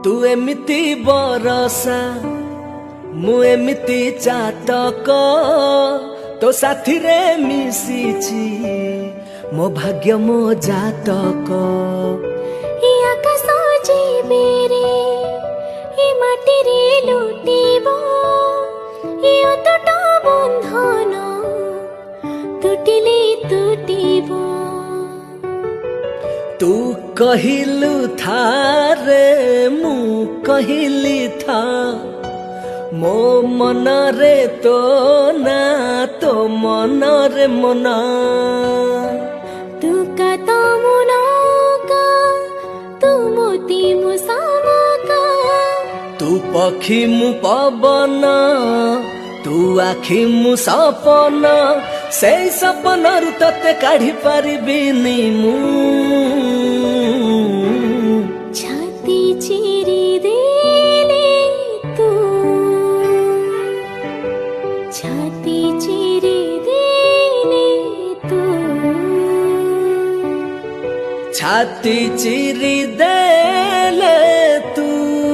तू एमिति बरसा मु एमिति चातक तो साथी रे मिशिची मो भाग्य मो जातक आकाश जीवेरे माटी रे लुटिब अतुट बंधन तुटिले तुटिब तू कहिलु था रे मु कहिली था मो मन रे तो ना तो मन रे मना तू का मुना का तू मोती मुसामका तू पक्षी मु पवन तू आखि मु सपन से सपन रु तते काढ़ी पारिबिनी मु छाती चिरी देले तू छाती चिरी देले तू छाती चिरी देले तू